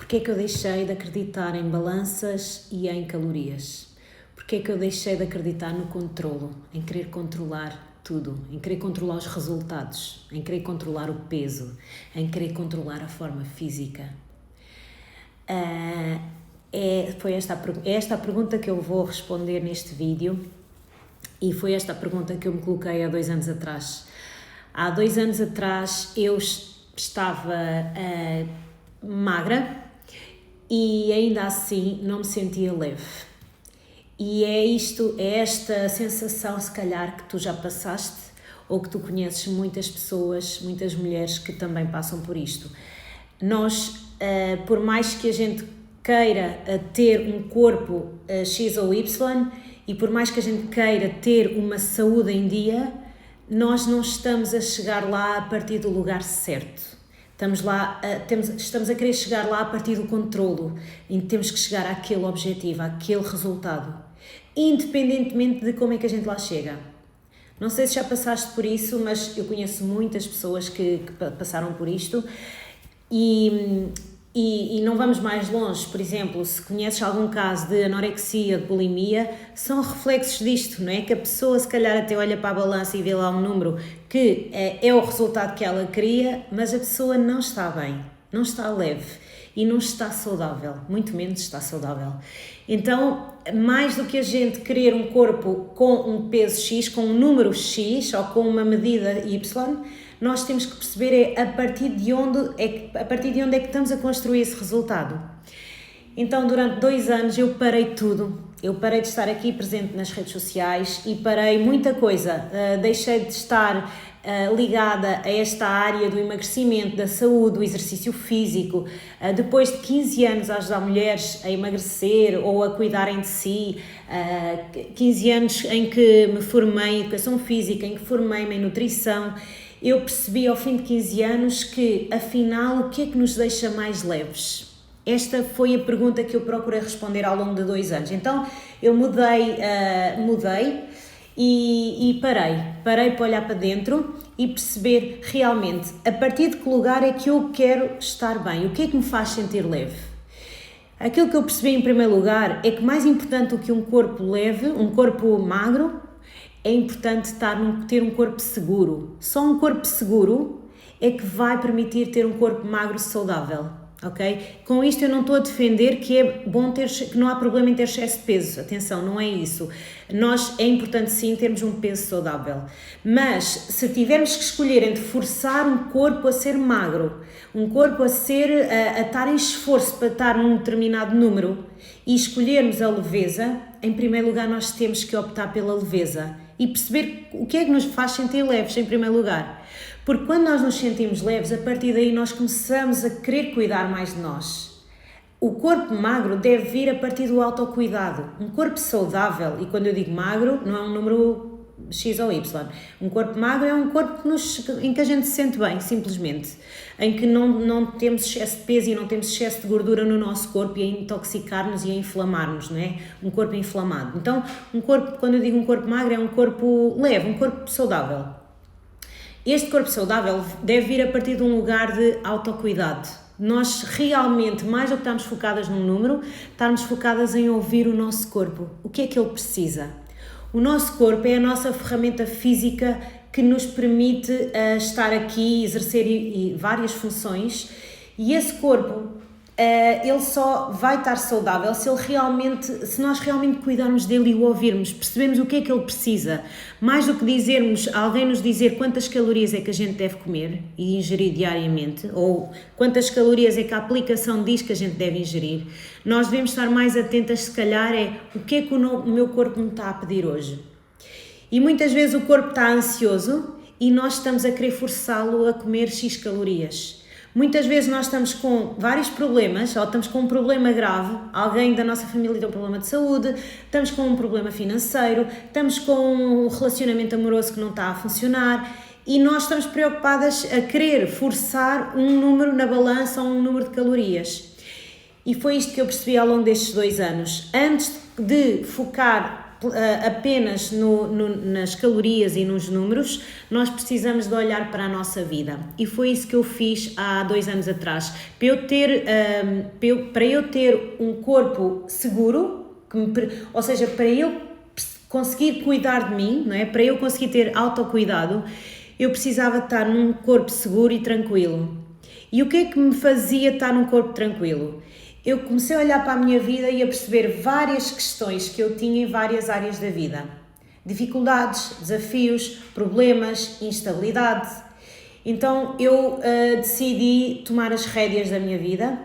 Porquê é que eu deixei de acreditar em balanças e em calorias? Porquê é que eu deixei de acreditar no controlo, em querer controlar tudo, em querer controlar os resultados, em querer controlar o peso, em querer controlar a forma física? É esta a pergunta que eu vou responder neste vídeo e foi esta a pergunta que eu me coloquei há 2 anos atrás. Há 2 anos atrás eu estava magra e ainda assim não me sentia leve. E é esta sensação, se calhar, que tu já passaste ou que tu conheces muitas pessoas, muitas mulheres que também passam por isto. Nós, por mais que a gente queira ter um corpo X ou Y e por mais que a gente queira ter uma saúde em dia, nós não estamos a chegar lá a partir do lugar certo. Estamos a querer chegar lá a partir do controlo e temos que chegar àquele objetivo, àquele resultado, independentemente de como é que a gente lá chega. Não sei se já passaste por isso, mas eu conheço muitas pessoas que passaram por isto e não vamos mais longe. Por exemplo, se conheces algum caso de anorexia, de bulimia, são reflexos disto, não é? Que a pessoa se calhar até olha para a balança e vê lá um número que é o resultado que ela queria, mas a pessoa não está bem, não está leve e não está saudável, muito menos está saudável. Então, mais do que a gente querer um corpo com um peso X, com um número X ou com uma medida Y, nós temos que perceber a partir de onde é que estamos a construir esse resultado. Então, durante 2 anos eu parei tudo. Eu parei de estar aqui presente nas redes sociais e parei muita coisa. Deixei de estar ligada a esta área do emagrecimento, da saúde, do exercício físico. Depois de 15 anos a ajudar mulheres a emagrecer ou a cuidarem de si, 15 anos em que me formei em educação física, em que formei-me em nutrição, eu percebi ao fim de 15 anos que, afinal, o que é que nos deixa mais leves? Esta foi a pergunta que eu procurei responder ao longo de 2 anos. Então, eu mudei e parei para olhar para dentro e perceber realmente a partir de que lugar é que eu quero estar bem, o que é que me faz sentir leve. Aquilo que eu percebi em primeiro lugar é que mais importante do que um corpo leve, um corpo magro, é importante ter um corpo seguro. Só um corpo seguro é que vai permitir ter um corpo magro saudável, ok? Com isto eu não estou a defender que é bom que não há problema em ter excesso de peso, atenção, não é isso. É importante sim termos um peso saudável, mas se tivermos que escolher entre forçar um corpo a ser magro, um corpo a estar em esforço para estar num determinado número e escolhermos a leveza, em primeiro lugar nós temos que optar pela leveza e perceber o que é que nos faz sentir leves em primeiro lugar. Porque quando nós nos sentimos leves, a partir daí nós começamos a querer cuidar mais de nós. O corpo magro deve vir a partir do autocuidado. Um corpo saudável, e quando eu digo magro, não é um número X ou Y. Um corpo magro é um corpo em que a gente se sente bem, simplesmente. Em que não temos excesso de peso e não temos excesso de gordura no nosso corpo e a intoxicar-nos e a inflamar-nos, não é? Um corpo inflamado. Então, quando eu digo um corpo magro, é um corpo leve, um corpo saudável. Este corpo saudável deve vir a partir de um lugar de autocuidado. Nós realmente, mais do que estarmos focadas num número, estarmos focadas em ouvir o nosso corpo. O que é que ele precisa? O nosso corpo é a nossa ferramenta física que nos permite estar aqui, exercer várias funções, e esse corpo ele só vai estar saudável se nós realmente cuidarmos dele e o ouvirmos, percebemos o que é que ele precisa. Mais do que alguém nos dizer quantas calorias é que a gente deve comer e ingerir diariamente, ou quantas calorias é que a aplicação diz que a gente deve ingerir, nós devemos estar mais atentas, se calhar, o que é que o meu corpo me está a pedir hoje. E muitas vezes o corpo está ansioso e nós estamos a querer forçá-lo a comer X calorias. Muitas vezes nós estamos com vários problemas, ou estamos com um problema grave, alguém da nossa família tem um problema de saúde, estamos com um problema financeiro, estamos com um relacionamento amoroso que não está a funcionar e nós estamos preocupadas a querer forçar um número na balança ou um número de calorias. E foi isto que eu percebi ao longo destes 2 anos. Antes de focar apenas nas calorias e nos números, nós precisamos de olhar para a nossa vida. E foi isso que eu fiz há 2 anos atrás. Para eu ter um corpo seguro, ou seja, para eu conseguir cuidar de mim, não é? Para eu conseguir ter autocuidado, eu precisava estar num corpo seguro e tranquilo. E o que é que me fazia estar num corpo tranquilo? Eu comecei a olhar para a minha vida e a perceber várias questões que eu tinha em várias áreas da vida. Dificuldades, desafios, problemas, instabilidade. Então eu decidi tomar as rédeas da minha vida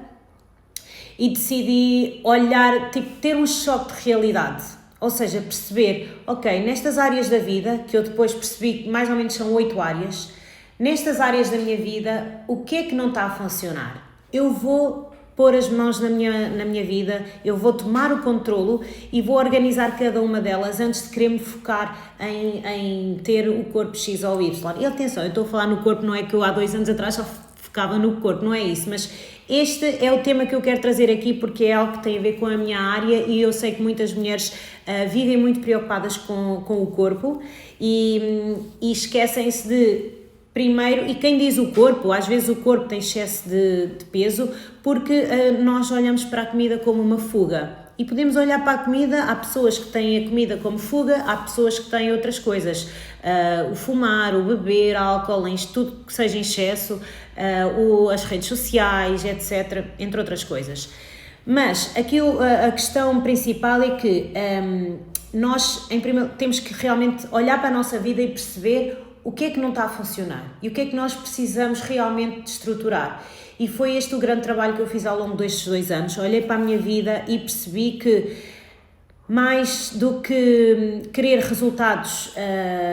e decidi olhar, ter um choque de realidade. Ou seja, perceber, ok, nestas áreas da vida, que eu depois percebi que mais ou menos são 8 áreas, nestas áreas da minha vida, o que é que não está a funcionar? Eu vou pôr as mãos na minha vida, eu vou tomar o controlo e vou organizar cada uma delas antes de querer me focar em ter o corpo X ou Y. E atenção, eu estou a falar no corpo, não é que eu há 2 anos atrás só focava no corpo, não é isso, mas este é o tema que eu quero trazer aqui porque é algo que tem a ver com a minha área e eu sei que muitas mulheres vivem muito preocupadas com o corpo e esquecem-se de primeiro, e quem diz o corpo, às vezes o corpo tem excesso de peso porque nós olhamos para a comida como uma fuga. E podemos olhar para a comida, há pessoas que têm a comida como fuga, há pessoas que têm outras coisas. O fumar, o beber, álcool, tudo que seja em excesso, as redes sociais, etc., entre outras coisas. Mas a questão principal é que nós, em primeiro, temos que realmente olhar para a nossa vida e perceber o que é que não está a funcionar e o que é que nós precisamos realmente de estruturar. E foi este o grande trabalho que eu fiz ao longo destes 2 anos. Olhei para a minha vida e percebi que mais do que querer resultados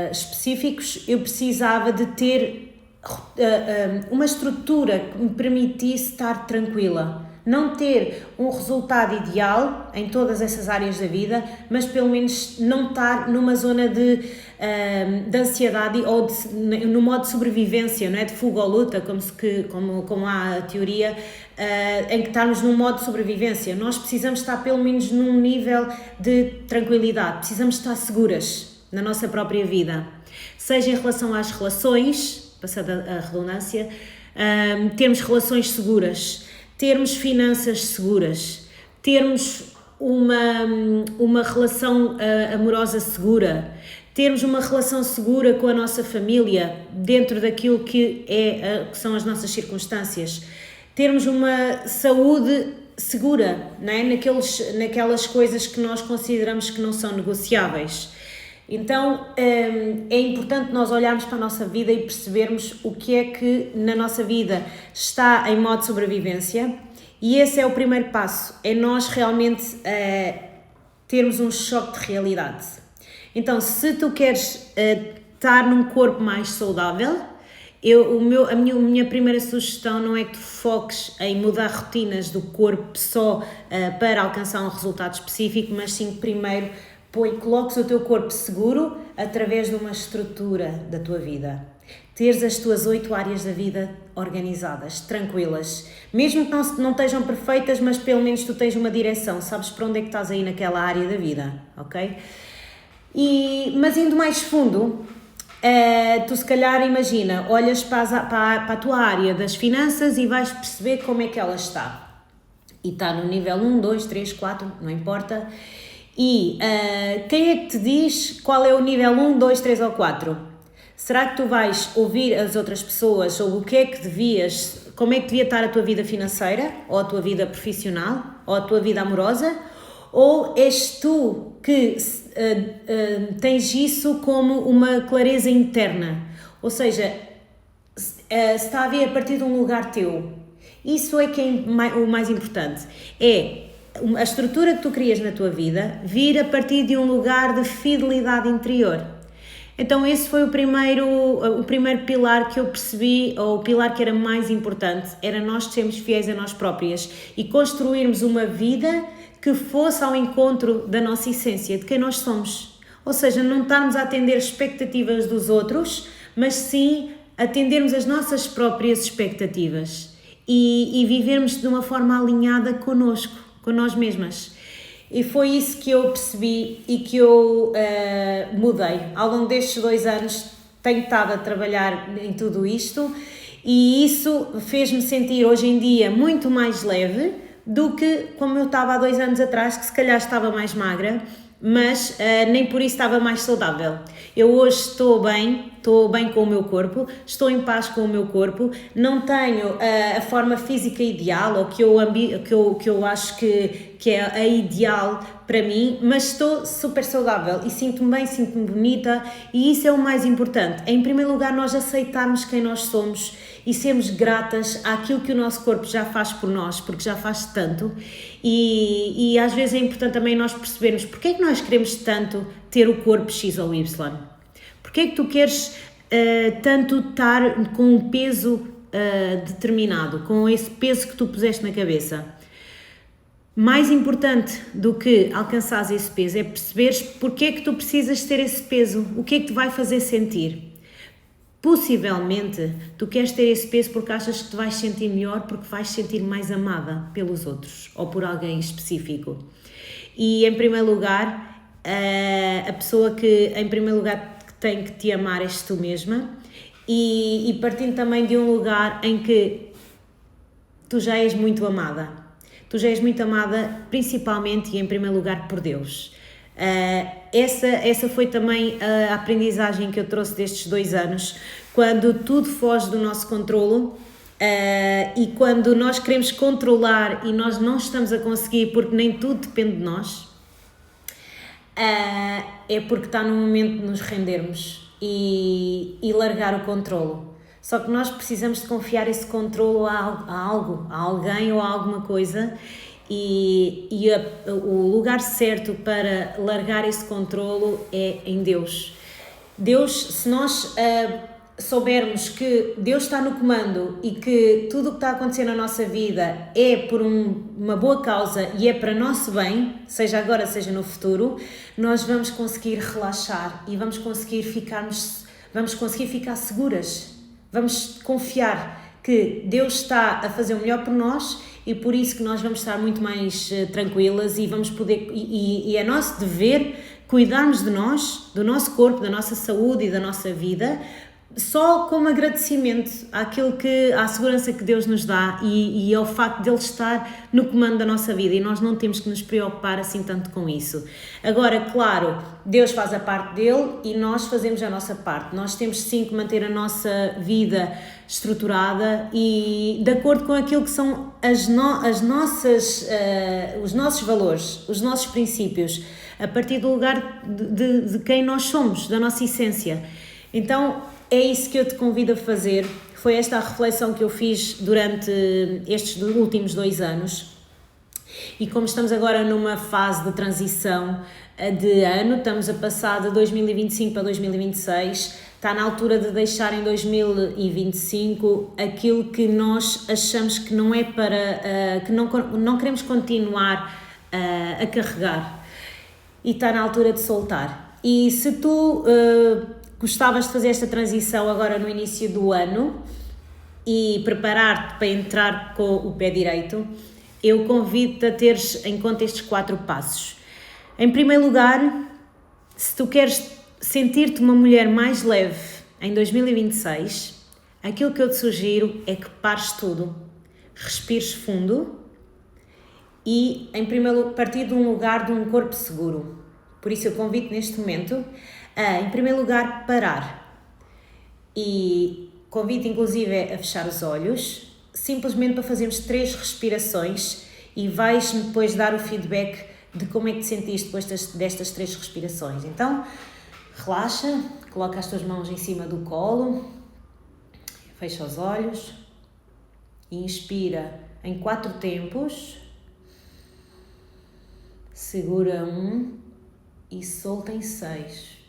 específicos, eu precisava de ter uma estrutura que me permitisse estar tranquila. Não ter um resultado ideal em todas essas áreas da vida, mas pelo menos não estar numa zona de ansiedade ou no modo de sobrevivência, não é? De fuga ou luta, como há a teoria, em que estarmos num modo de sobrevivência. Nós precisamos estar pelo menos num nível de tranquilidade, precisamos estar seguras na nossa própria vida, seja em relação às relações, passando a redundância, termos relações seguras, termos finanças seguras, termos uma relação amorosa segura, termos uma relação segura com a nossa família dentro daquilo que são as nossas circunstâncias, termos uma saúde segura, não é? Naquelas coisas que nós consideramos que não são negociáveis. Então é importante nós olharmos para a nossa vida e percebermos o que é que na nossa vida está em modo de sobrevivência, e esse é o primeiro passo, é nós realmente termos um choque de realidade. Então, se tu queres estar num corpo mais saudável, a minha primeira sugestão não é que tu foques em mudar rotinas do corpo só para alcançar um resultado específico, mas sim que primeiro coloques o teu corpo seguro através de uma estrutura da tua vida. Teres as tuas 8 áreas da vida organizadas, tranquilas. Mesmo que não estejam perfeitas, mas pelo menos tu tens uma direção, sabes para onde é que estás aí naquela área da vida, ok? Mas indo mais fundo, tu se calhar imagina, olhas para a tua área das finanças e vais perceber como é que ela está. E está no nível 1, 2, 3, 4, não importa. E quem é que te diz qual é o nível 1, 2, 3 ou 4? Será que tu vais ouvir as outras pessoas sobre o que é que como é que devia estar a tua vida financeira, ou a tua vida profissional, ou a tua vida amorosa? Ou és tu que tens isso como uma clareza interna? Ou seja, se está a vir a partir de um lugar teu. Isso é que é o mais importante. É a estrutura que tu crias na tua vida vir a partir de um lugar de fidelidade interior. Então esse foi o primeiro pilar que eu percebi, ou o pilar que era mais importante, era nós sermos fiéis a nós próprias e construirmos uma vida que fosse ao encontro da nossa essência, de quem nós somos. Ou seja, não estarmos a atender expectativas dos outros, mas sim atendermos as nossas próprias expectativas e vivermos de uma forma alinhada connosco, com nós mesmas. E foi isso que eu percebi e que eu mudei. Ao longo destes 2 anos tenho estado a trabalhar em tudo isto e isso fez-me sentir hoje em dia muito mais leve do que como eu estava há 2 anos atrás, que se calhar estava mais magra, mas nem por isso estava mais saudável. Eu hoje estou bem com o meu corpo, estou em paz com o meu corpo, não tenho a forma física ideal ou que eu acho que é a ideal para mim, mas estou super saudável e sinto-me bem, sinto-me bonita e isso é o mais importante. Em primeiro lugar, nós aceitarmos quem nós somos e sermos gratas àquilo que o nosso corpo já faz por nós, porque já faz tanto e às vezes é importante também nós percebermos porque é que nós queremos tanto ter o corpo X ou Y. Porque é que tu queres tanto estar com um peso determinado, com esse peso que tu puseste na cabeça? Mais importante do que alcançares esse peso é perceberes porque é que tu precisas ter esse peso, o que é que te vai fazer sentir. Possivelmente, tu queres ter esse peso porque achas que te vais sentir melhor, porque vais sentir mais amada pelos outros ou por alguém específico. E em primeiro lugar, a pessoa que em primeiro lugar que tem que te amar és tu mesma e partindo também de um lugar em que tu já és muito amada. Tu já és muito amada principalmente e em primeiro lugar por Deus. Essa foi também a aprendizagem que eu trouxe destes 2 anos, quando tudo foge do nosso controlo e quando nós queremos controlar e nós não estamos a conseguir porque nem tudo depende de nós, é porque está no momento de nos rendermos e largar o controlo. Só que nós precisamos de confiar esse controlo a algo, a alguém ou a alguma coisa o lugar certo para largar esse controlo é em Deus. Deus, se nós soubermos que Deus está no comando e que tudo o que está a acontecer na nossa vida é por uma boa causa e é para nosso bem, seja agora, seja no futuro, nós vamos conseguir relaxar e vamos conseguir ficar seguras. Vamos confiar que Deus está a fazer o melhor por nós e por isso que nós vamos estar muito mais tranquilas e vamos poder e é nosso dever cuidarmos de nós, do nosso corpo, da nossa saúde e da nossa vida, só como agradecimento à segurança que Deus nos dá e ao facto de Ele estar no comando da nossa vida e nós não temos que nos preocupar assim tanto com isso. Agora, claro, Deus faz a parte dele e nós fazemos a nossa parte. Nós temos sim que manter a nossa vida estruturada e de acordo com aquilo que são os nossos valores, os nossos princípios, a partir do lugar de quem nós somos, da nossa essência. Então, é isso que eu te convido a fazer. Foi esta a reflexão que eu fiz durante estes últimos 2 anos. E como estamos agora numa fase de transição de ano, estamos a passar de 2025 para 2026, está na altura de deixar em 2025 aquilo que nós achamos que não é para, que não queremos continuar a carregar. E está na altura de soltar. E se tu gostavas de fazer esta transição agora no início do ano e preparar-te para entrar com o pé direito, eu convido-te a teres em conta estes 4 passos. Em primeiro lugar, se tu queres sentir-te uma mulher mais leve em 2026, aquilo que eu te sugiro é que pares tudo, respires fundo e, partir de um lugar de um corpo seguro. Por isso eu convido neste momento a, em primeiro lugar, parar. E convido inclusive a fechar os olhos, simplesmente para fazermos 3 respirações e vais-me depois dar o feedback de como é que te sentiste depois destas 3 respirações. Então, relaxa, coloca as tuas mãos em cima do colo, fecha os olhos, inspira em 4 tempos, segura 1 e solta em 6.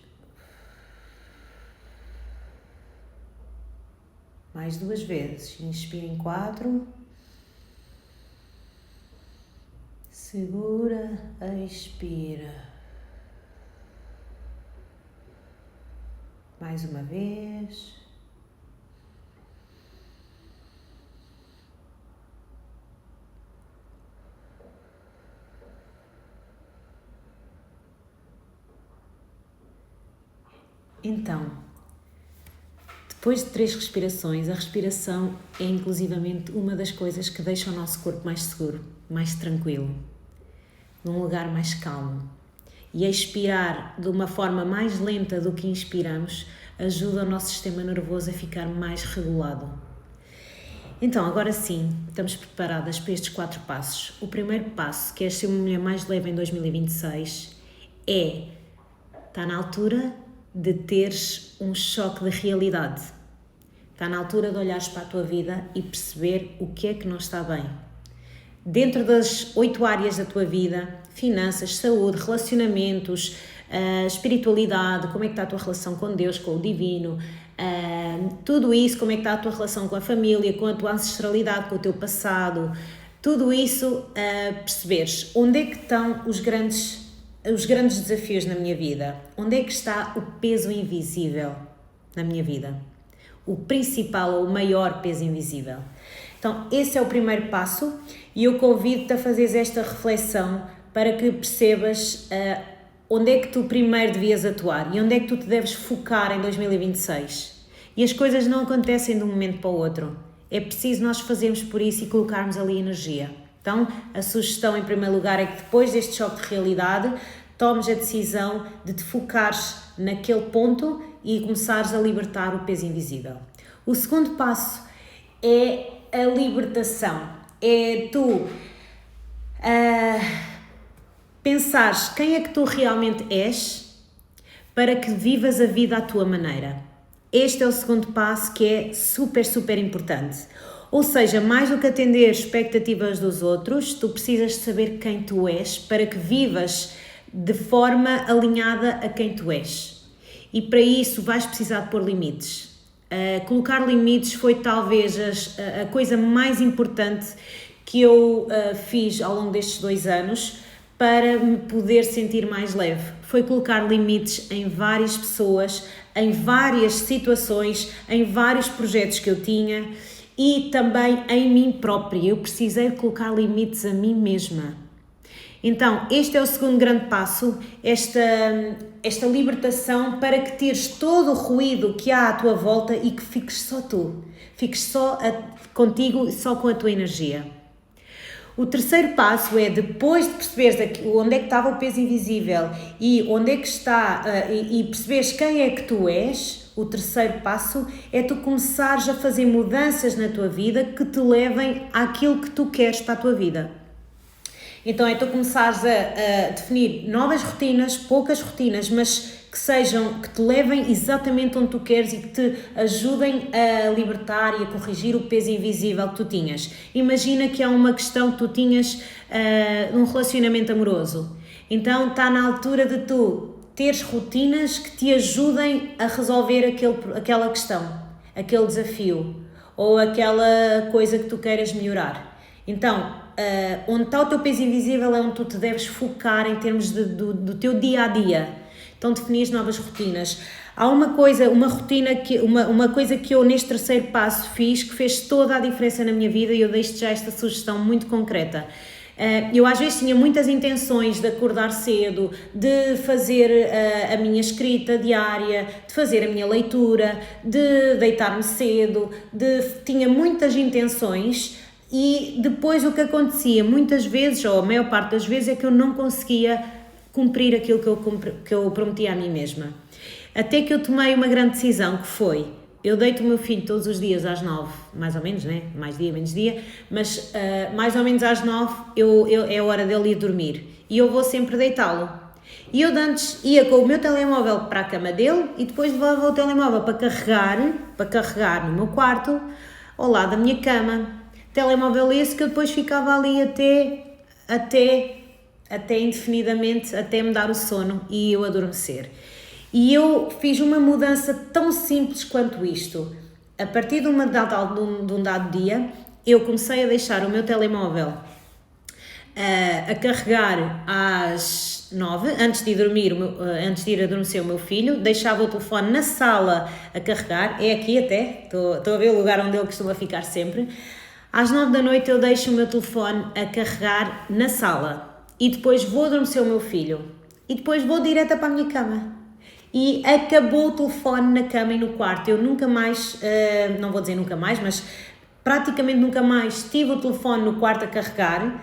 Mais 2 vezes. Inspira em 4. Segura, expira. Mais uma vez. Então, depois de 3 respirações, a respiração é inclusivamente uma das coisas que deixa o nosso corpo mais seguro, mais tranquilo, num lugar mais calmo. E expirar de uma forma mais lenta do que inspiramos ajuda o nosso sistema nervoso a ficar mais regulado. Então, agora sim, estamos preparadas para estes 4 passos. O primeiro passo, que é ser uma mulher mais leve em 2026, está na altura de teres um choque de realidade. Está na altura de olhares para a tua vida e perceber o que é que não está bem. Dentro das 8 áreas da tua vida, finanças, saúde, relacionamentos, espiritualidade, como é que está a tua relação com Deus, com o divino, tudo isso, como é que está a tua relação com a família, com a tua ancestralidade, com o teu passado, tudo isso, perceberes onde é que estão os grandes desafios na minha vida, onde é que está o peso invisível na minha vida, o principal ou o maior peso invisível. Então, esse é o primeiro passo e eu convido-te a fazeres esta reflexão para que percebas onde é que tu primeiro devias atuar e onde é que tu te deves focar em 2026. E as coisas não acontecem de um momento para o outro. É preciso nós fazermos por isso e colocarmos ali energia. Então, a sugestão em primeiro lugar é que depois deste choque de realidade, tomes a decisão de te focares naquele ponto e começares a libertar o peso invisível. O segundo passo é a libertação. É tu pensares quem é que tu realmente és para que vivas a vida à tua maneira. Este é o segundo passo que é super, super importante. Ou seja, mais do que atender expectativas dos outros, tu precisas saber quem tu és para que vivas de forma alinhada a quem tu és. E para isso vais precisar de pôr limites. Colocar limites foi talvez a coisa mais importante que eu fiz ao longo destes 2 anos para me poder sentir mais leve. Foi colocar limites em várias pessoas, em várias situações, em vários projetos que eu tinha e também em mim própria. Eu precisei colocar limites a mim mesma. Então, este é o segundo grande passo, esta libertação para que tires todo o ruído que há à tua volta e que fiques só tu, fiques só contigo, só com a tua energia. O terceiro passo é, depois de perceberes onde é que estava o peso invisível e onde é que está, e perceberes quem é que tu és, o terceiro passo é tu começares a fazer mudanças na tua vida que te levem àquilo que tu queres para a tua vida. Então é tu começares a definir novas rotinas, poucas rotinas, mas que te levem exatamente onde tu queres e que te ajudem a libertar e a corrigir o peso invisível que tu tinhas. Imagina que há uma questão que tu tinhas num relacionamento amoroso. Então está na altura de tu teres rotinas que te ajudem a resolver aquela questão, aquele desafio ou aquela coisa que tu queiras melhorar. Então, onde está o teu peso invisível é onde tu te deves focar em termos do teu dia-a-dia. Então, definir novas rotinas. Há uma coisa que eu neste terceiro passo fiz que fez toda a diferença na minha vida e eu deixo-te já esta sugestão muito concreta. Eu às vezes tinha muitas intenções de acordar cedo, de fazer a minha escrita diária, de fazer a minha leitura, de deitar-me cedo, tinha muitas intenções. E depois o que acontecia muitas vezes, ou a maior parte das vezes, é que eu não conseguia cumprir aquilo que eu prometia a mim mesma. Até que eu tomei uma grande decisão, que foi, eu deito o meu filho todos os dias às 9, mais ou menos, né? Mais dia, menos dia, mas mais ou menos às 9 é a hora dele ir dormir. E eu vou sempre deitá-lo. E eu antes ia com o meu telemóvel para a cama dele e depois levava o telemóvel para carregar no meu quarto, ao lado da minha cama. Telemóvel esse que eu depois ficava ali até indefinidamente, até me dar o sono e eu adormecer. E eu fiz uma mudança tão simples quanto isto. A partir de um dado dia, eu comecei a deixar o meu telemóvel a carregar às 9, antes de ir adormecer o meu filho, deixava o telefone na sala a carregar, é aqui até, estou a ver o lugar onde ele costuma ficar sempre. Às 9 da noite eu deixo o meu telefone a carregar na sala e depois vou adormecer o meu filho e depois vou direta para a minha cama. e acabou o telefone na cama e no quarto. Eu nunca mais, não vou dizer nunca mais, mas praticamente nunca mais tive o telefone no quarto a carregar.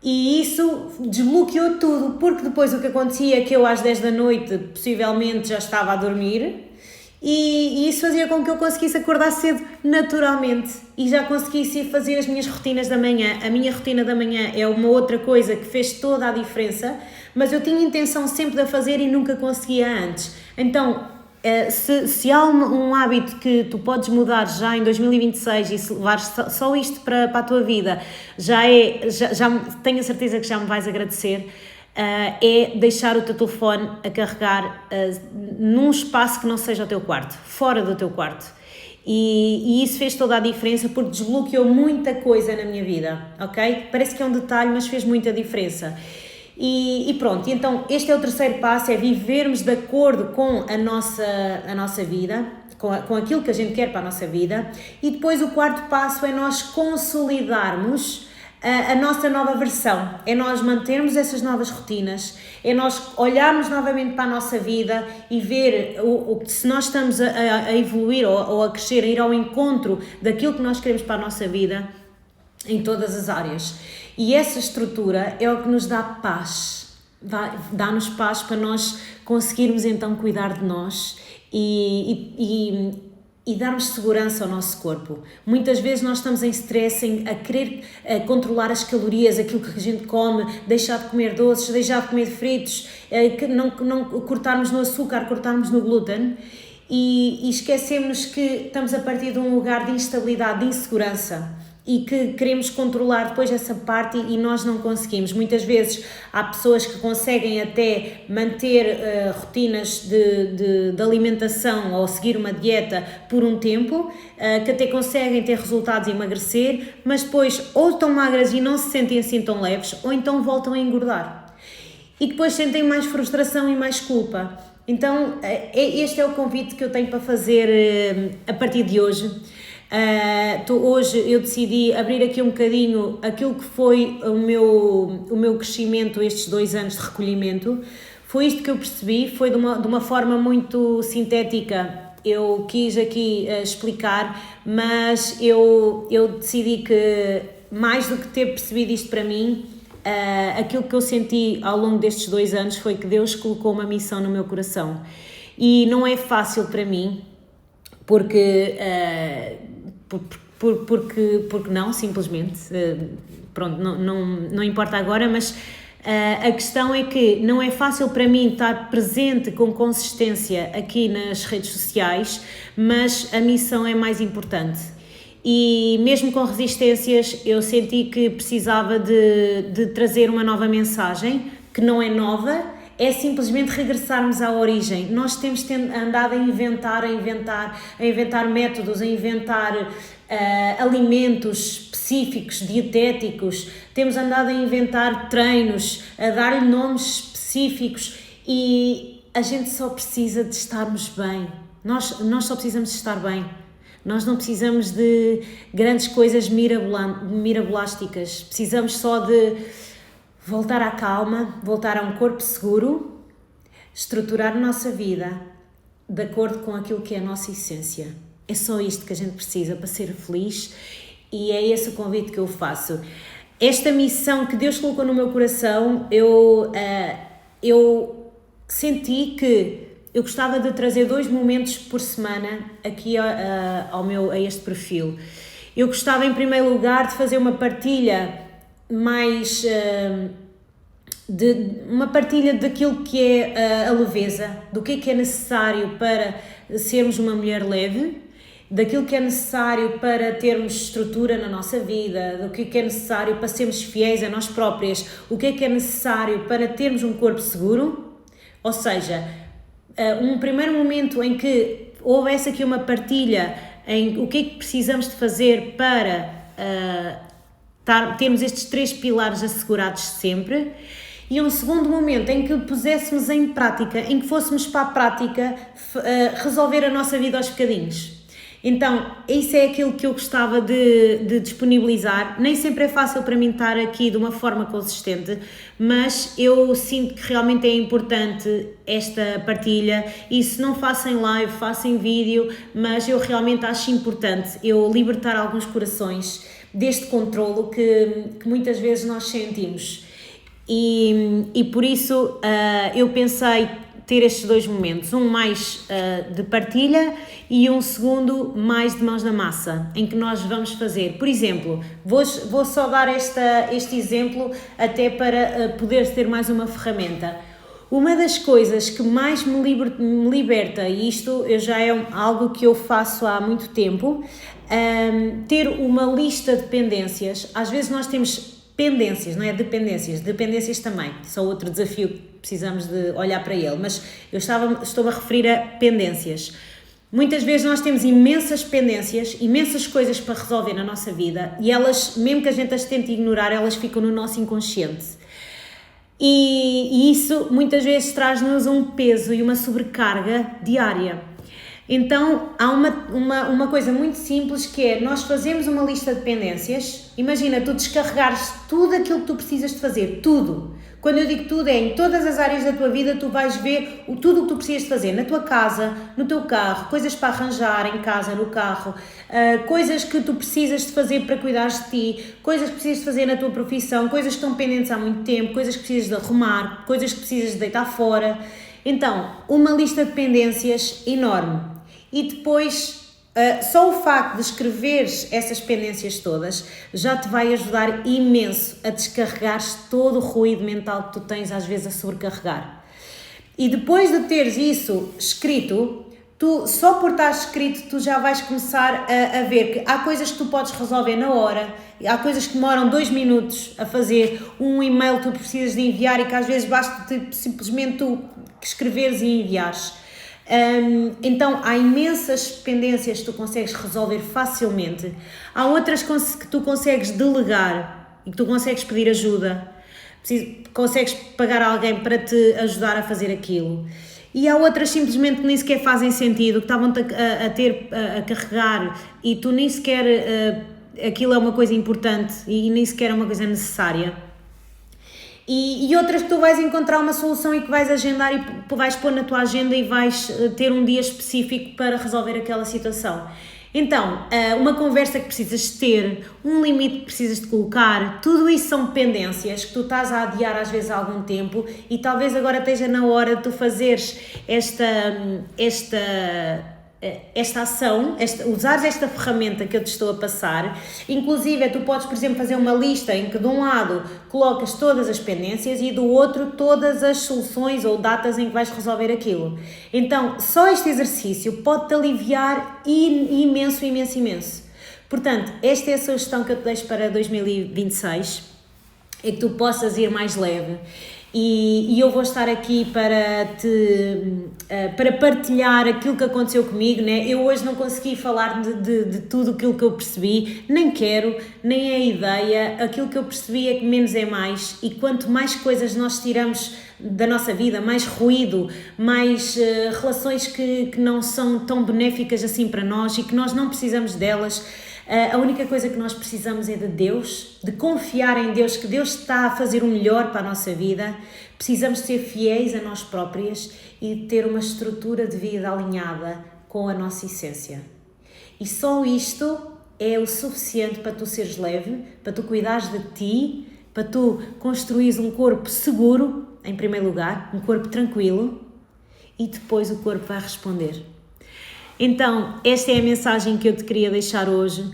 E isso desbloqueou tudo, porque depois o que acontecia é que eu às 10 da noite possivelmente já estava a dormir e isso fazia com que eu conseguisse acordar cedo naturalmente e já conseguisse fazer as minhas rotinas da manhã. A minha rotina da manhã é uma outra coisa que fez toda a diferença, mas eu tinha intenção sempre de a fazer e nunca conseguia antes. Então, se há um hábito que tu podes mudar já em 2026 e se levares só isto para a tua vida, já tenho a certeza que já me vais agradecer, é deixar o teu telefone a carregar num espaço que não seja o teu quarto, fora do teu quarto. E isso fez toda a diferença porque desbloqueou muita coisa na minha vida, ok? Parece que é um detalhe, mas fez muita diferença. E pronto, então este é o terceiro passo, é vivermos de acordo com a nossa vida, com aquilo que a gente quer para a nossa vida. E depois o quarto passo é nós consolidarmos a nossa nova versão, é nós mantermos essas novas rotinas, é nós olharmos novamente para a nossa vida e ver se nós estamos a evoluir ou a crescer, a ir ao encontro daquilo que nós queremos para a nossa vida em todas as áreas. E essa estrutura é o que nos dá paz, dá-nos paz para nós conseguirmos então cuidar de nós e darmos segurança ao nosso corpo. Muitas vezes nós estamos em stress, a querer controlar as calorias, aquilo que a gente come, deixar de comer doces, deixar de comer fritos, não cortarmos no açúcar, cortarmos no glúten e esquecemos que estamos a partir de um lugar de instabilidade, de insegurança. E que queremos controlar depois essa parte e nós não conseguimos. Muitas vezes há pessoas que conseguem até manter rotinas de alimentação ou seguir uma dieta por um tempo, que até conseguem ter resultados e emagrecer, mas depois ou estão magras e não se sentem assim tão leves, ou então voltam a engordar. E depois sentem mais frustração e mais culpa. Então este é o convite que eu tenho para fazer a partir de hoje. Hoje eu decidi abrir aqui um bocadinho aquilo que foi o meu crescimento estes 2 anos de recolhimento. Foi isto que eu percebi, foi de uma forma muito sintética. Eu quis aqui explicar, mas eu decidi que mais do que ter percebido isto para mim, aquilo que eu senti ao longo destes 2 anos foi que Deus colocou uma missão no meu coração e não é fácil para mim porque não, simplesmente, pronto, não importa agora, mas a questão é que não é fácil para mim estar presente com consistência aqui nas redes sociais, mas a missão é mais importante. E mesmo com resistências, eu senti que precisava de trazer uma nova mensagem, que não é nova, é simplesmente regressarmos à origem. Nós temos andado a inventar métodos, a inventar alimentos específicos, dietéticos, temos andado a inventar treinos, a dar-lhe nomes específicos e a gente só precisa de estarmos bem. Nós só precisamos de estar bem. Nós não precisamos de grandes coisas mirabolásticas, precisamos só de voltar à calma, voltar a um corpo seguro, estruturar a nossa vida de acordo com aquilo que é a nossa essência. É só isto que a gente precisa para ser feliz e é esse o convite que eu faço. Esta missão que Deus colocou no meu coração, eu senti que eu gostava de trazer 2 momentos por semana aqui a este perfil. Eu gostava, em primeiro lugar, de fazer uma partilha mais uma partilha daquilo que é a leveza, do que é necessário para sermos uma mulher leve, daquilo que é necessário para termos estrutura na nossa vida, do que é necessário para sermos fiéis a nós próprias, o que é necessário para termos um corpo seguro, ou seja, um primeiro momento em que houvesse aqui uma partilha em o que é que precisamos de fazer para termos estes 3 pilares assegurados sempre, e um segundo momento em que puséssemos em prática, em que fôssemos para a prática resolver a nossa vida aos bocadinhos. Então, isso é aquilo que eu gostava de disponibilizar. Nem sempre é fácil para mim estar aqui de uma forma consistente, mas eu sinto que realmente é importante esta partilha, e se não faço em live, faço em vídeo, mas eu realmente acho importante eu libertar alguns corações deste controlo que muitas vezes nós sentimos. E por isso eu pensei ter estes dois momentos, um mais de partilha e um segundo mais de mãos na massa, em que nós vamos fazer. Por exemplo, vou só dar este exemplo até para poder ter mais uma ferramenta. Uma das coisas que mais me liberta, e isto já é algo que eu faço há muito tempo, ter uma lista de pendências. Às vezes nós temos pendências, não é? Dependências também, só outro desafio que precisamos de olhar para ele, mas eu estou a referir a pendências. Muitas vezes nós temos imensas pendências, imensas coisas para resolver na nossa vida, e elas, mesmo que a gente as tente ignorar, elas ficam no nosso inconsciente. E isso muitas vezes traz-nos um peso e uma sobrecarga diária. Então, há uma coisa muito simples, que é, nós fazemos uma lista de pendências. Imagina, tu descarregares tudo aquilo que tu precisas de fazer, tudo. Quando eu digo tudo, é em todas as áreas da tua vida. Tu vais ver tudo o que tu precisas de fazer, na tua casa, no teu carro, coisas para arranjar em casa, no carro, coisas que tu precisas de fazer para cuidares de ti, coisas que precisas de fazer na tua profissão, coisas que estão pendentes há muito tempo, coisas que precisas de arrumar, coisas que precisas de deitar fora. Então, uma lista de pendências enorme. E depois, só o facto de escreveres essas pendências todas já te vai ajudar imenso a descarregares todo o ruído mental que tu tens às vezes a sobrecarregar. E depois de teres isso escrito, só por estar escrito, tu já vais começar a ver que há coisas que tu podes resolver na hora, há coisas que demoram 2 minutos a fazer, um e-mail que tu precisas de enviar e que às vezes basta simplesmente tu escreveres e enviares. Então há imensas pendências que tu consegues resolver facilmente, há outras que tu consegues delegar e que tu consegues pedir ajuda, consegues pagar alguém para te ajudar a fazer aquilo, e há outras simplesmente que nem sequer fazem sentido, que estavam-te a carregar e tu nem sequer, aquilo é uma coisa importante e nem sequer é uma coisa necessária. E outras que tu vais encontrar uma solução e que vais agendar e vais pôr na tua agenda e vais ter um dia específico para resolver aquela situação. Então, uma conversa que precisas ter, um limite que precisas de colocar, tudo isso são pendências que tu estás a adiar às vezes há algum tempo, e talvez agora esteja na hora de tu fazeres esta ação, usares esta ferramenta que eu te estou a passar. Inclusive, tu podes, por exemplo, fazer uma lista em que de um lado colocas todas as pendências e do outro todas as soluções ou datas em que vais resolver aquilo. Então, só este exercício pode-te aliviar imenso. Portanto, esta é a sugestão que eu te deixo para 2026, é que tu possas ir mais leve. E eu vou estar aqui para partilhar aquilo que aconteceu comigo, né? Eu hoje não consegui falar de tudo aquilo que eu percebi, nem quero, nem é a ideia. Aquilo que eu percebi é que menos é mais, e quanto mais coisas nós tiramos da nossa vida, mais ruído, mais relações que não são tão benéficas assim para nós e que nós não precisamos delas. A única coisa que nós precisamos é de Deus, de confiar em Deus, que Deus está a fazer o melhor para a nossa vida. Precisamos ser fiéis a nós próprias e ter uma estrutura de vida alinhada com a nossa essência. E só isto é o suficiente para tu seres leve, para tu cuidares de ti, para tu construires um corpo seguro, em primeiro lugar, um corpo tranquilo, e depois o corpo vai responder. Então, esta é a mensagem que eu te queria deixar hoje.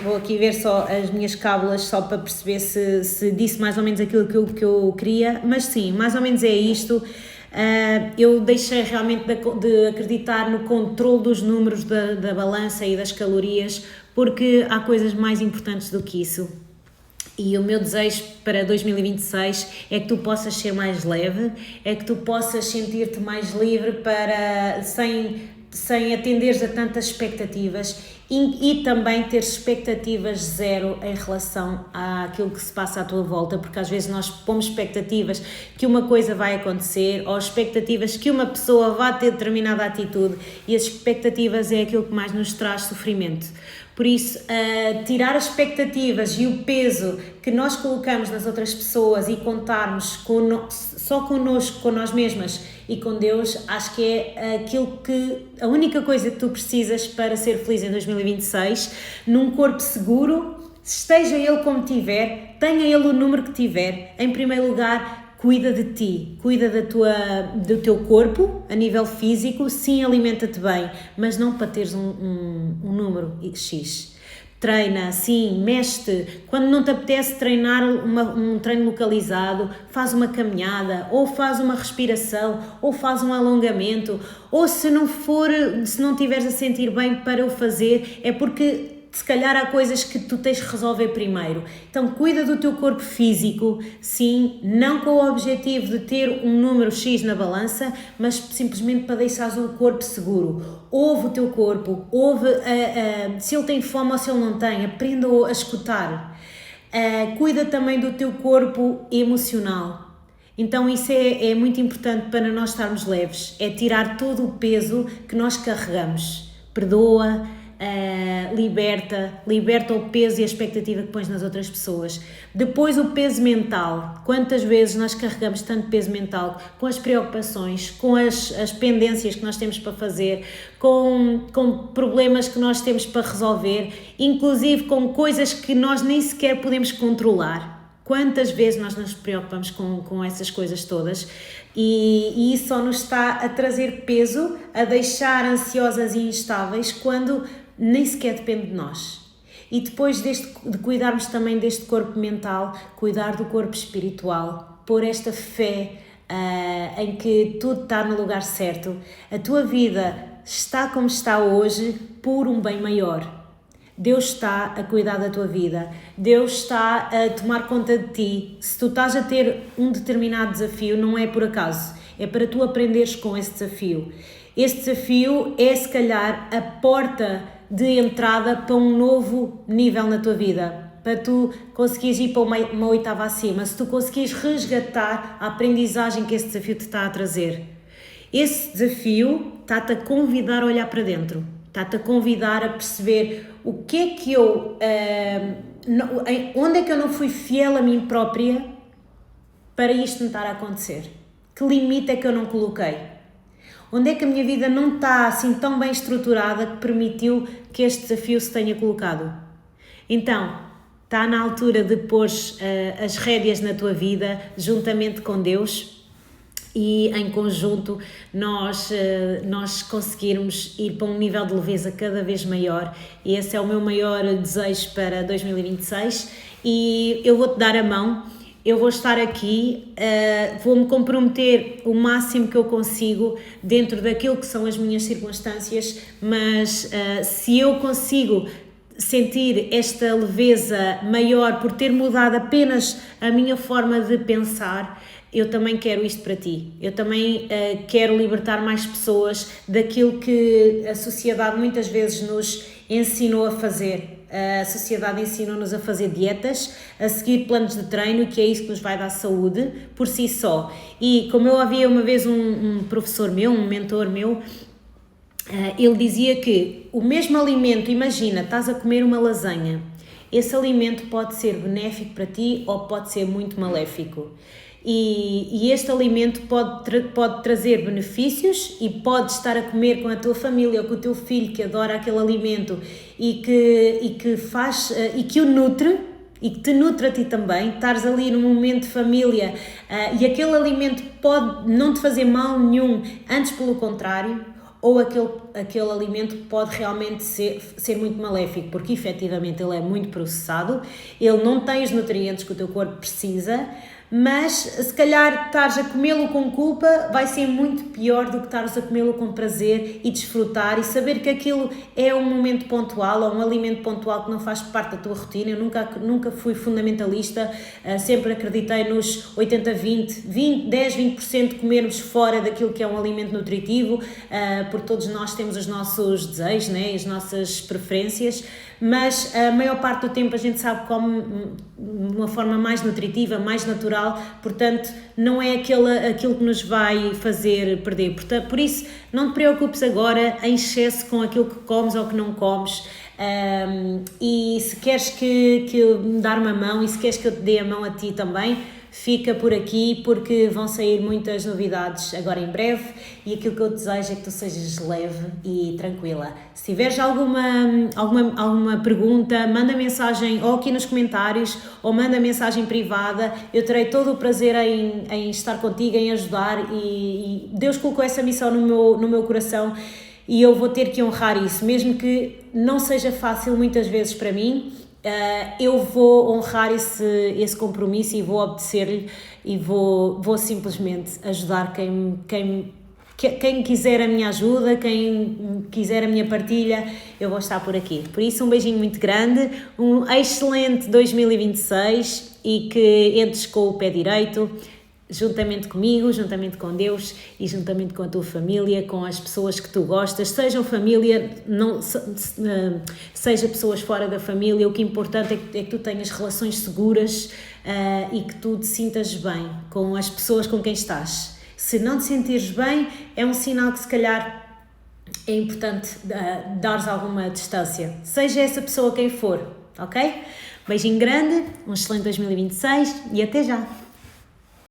Vou aqui ver só as minhas cábulas, só para perceber se disse mais ou menos aquilo que eu queria, mas sim, mais ou menos é isto. Eu deixei realmente de acreditar no controle dos números da balança e das calorias, porque há coisas mais importantes do que isso. E o meu desejo para 2026 é que tu possas ser mais leve, é que tu possas sentir-te mais livre sem sem atenderes a tantas expectativas e também ter expectativas zero em relação àquilo que se passa à tua volta, porque às vezes nós pomos expectativas que uma coisa vai acontecer ou expectativas que uma pessoa vai ter determinada atitude, e as expectativas é aquilo que mais nos traz sofrimento. Por isso, tirar as expectativas e o peso que nós colocamos nas outras pessoas e contarmos só connosco, com nós mesmas e com Deus, acho que é a única coisa que tu precisas para ser feliz em 2026, num corpo seguro, esteja ele como tiver, tenha ele o número que tiver. Em primeiro lugar, cuida de ti, cuida do teu corpo a nível físico, sim, alimenta-te bem, mas não para teres um número X. Treina, sim, mexe-te. Quando não te apetece treinar um treino localizado, faz uma caminhada, ou faz uma respiração, ou faz um alongamento, ou se não estiveres a sentir bem para o fazer, é porque se calhar há coisas que tu tens que resolver primeiro. Então cuida do teu corpo físico, sim, não com o objetivo de ter um número X na balança, mas simplesmente para deixares o corpo seguro. Ouve o teu corpo, ouve se ele tem fome ou se ele não tem, aprenda a escutar. Cuida também do teu corpo emocional. Então isso é muito importante para nós estarmos leves, é tirar todo o peso que nós carregamos. Perdoa, liberta o peso e a expectativa que pões nas outras pessoas. Depois o peso mental. Quantas vezes nós carregamos tanto peso mental com as preocupações, com as pendências que nós temos para fazer, com problemas que nós temos para resolver, inclusive com coisas que nós nem sequer podemos controlar. Quantas vezes nós nos preocupamos com essas coisas todas e isso só nos está a trazer peso, a deixar ansiosas e instáveis quando nem sequer depende de nós. E depois de cuidarmos também deste corpo mental, cuidar do corpo espiritual, pôr esta fé em que tudo está no lugar certo. A tua vida está como está hoje por um bem maior. Deus está a cuidar da tua vida, Deus está a tomar conta de ti. Se tu estás a ter um determinado desafio, não é por acaso, é para tu aprenderes com esse desafio. Esse desafio é se calhar a porta de entrada para um novo nível na tua vida, para tu conseguires ir para uma oitava acima, se tu conseguires resgatar a aprendizagem que esse desafio te está a trazer. Esse desafio está-te a convidar a olhar para dentro. Está-te a convidar a perceber o que é que onde é que eu não fui fiel a mim própria para isto me estar a acontecer? Que limite é que eu não coloquei? Onde é que a minha vida não está assim tão bem estruturada que permitiu que este desafio se tenha colocado? Então, está na altura de pôr as rédeas na tua vida juntamente com Deus, e em conjunto nós conseguirmos ir para um nível de leveza cada vez maior, e esse é o meu maior desejo para 2026 e eu vou-te dar a mão, eu vou estar aqui, vou-me comprometer o máximo que eu consigo dentro daquilo que são as minhas circunstâncias, mas se eu consigo sentir esta leveza maior por ter mudado apenas a minha forma de pensar, eu também quero isto para ti. Eu também quero libertar mais pessoas daquilo que a sociedade muitas vezes nos ensinou a fazer. A sociedade ensinou-nos a fazer dietas, a seguir planos de treino, que é isso que nos vai dar saúde por si só. E como eu havia uma vez um professor meu, um mentor meu, ele dizia que o mesmo alimento, imagina, estás a comer uma lasanha, esse alimento pode ser benéfico para ti ou pode ser muito maléfico. E este alimento pode trazer benefícios e podes estar a comer com a tua família ou com o teu filho que adora aquele alimento e que o nutre e que te nutre a ti também, estares ali num momento de família e aquele alimento pode não te fazer mal nenhum, antes pelo contrário, ou aquele alimento pode realmente ser muito maléfico, porque efetivamente ele é muito processado, ele não tem os nutrientes que o teu corpo precisa, mas se calhar estares a comê-lo com culpa vai ser muito pior do que estares a comê-lo com prazer e desfrutar e saber que aquilo é um momento pontual ou um alimento pontual que não faz parte da tua rotina. Eu nunca fui fundamentalista, sempre acreditei nos 80-20, 10-20% comermos fora daquilo que é um alimento nutritivo, porque todos nós temos os nossos desejos, né, as nossas preferências, mas a maior parte do tempo a gente sabe como de uma forma mais nutritiva, mais natural, portanto não é aquilo que nos vai fazer perder. Portanto, por isso não te preocupes agora em excesso com aquilo que comes ou que não comes. E se queres que eu me dar uma mão e se queres que eu te dê a mão a ti também, fica por aqui porque vão sair muitas novidades agora em breve e aquilo que eu desejo é que tu sejas leve e tranquila. Se tiveres alguma pergunta, manda mensagem ou aqui nos comentários ou manda mensagem privada, eu terei todo o prazer em estar contigo, em ajudar e Deus colocou essa missão no meu coração e eu vou ter que honrar isso, mesmo que não seja fácil muitas vezes para mim. Eu vou honrar esse compromisso e vou obedecer-lhe e vou simplesmente ajudar quem quiser a minha ajuda, quem quiser a minha partilha, eu vou estar por aqui. Por isso, um beijinho muito grande, um excelente 2026 e que entres com o pé direito, juntamente comigo, juntamente com Deus e juntamente com a tua família, com as pessoas que tu gostas, sejam família, seja pessoas fora da família, o que é importante é que tu tenhas relações seguras e que tu te sintas bem com as pessoas com quem estás. Se não te sentires bem, é um sinal que se calhar é importante dares alguma distância, seja essa pessoa quem for, ok? Beijinho grande, um excelente 2026 e até já!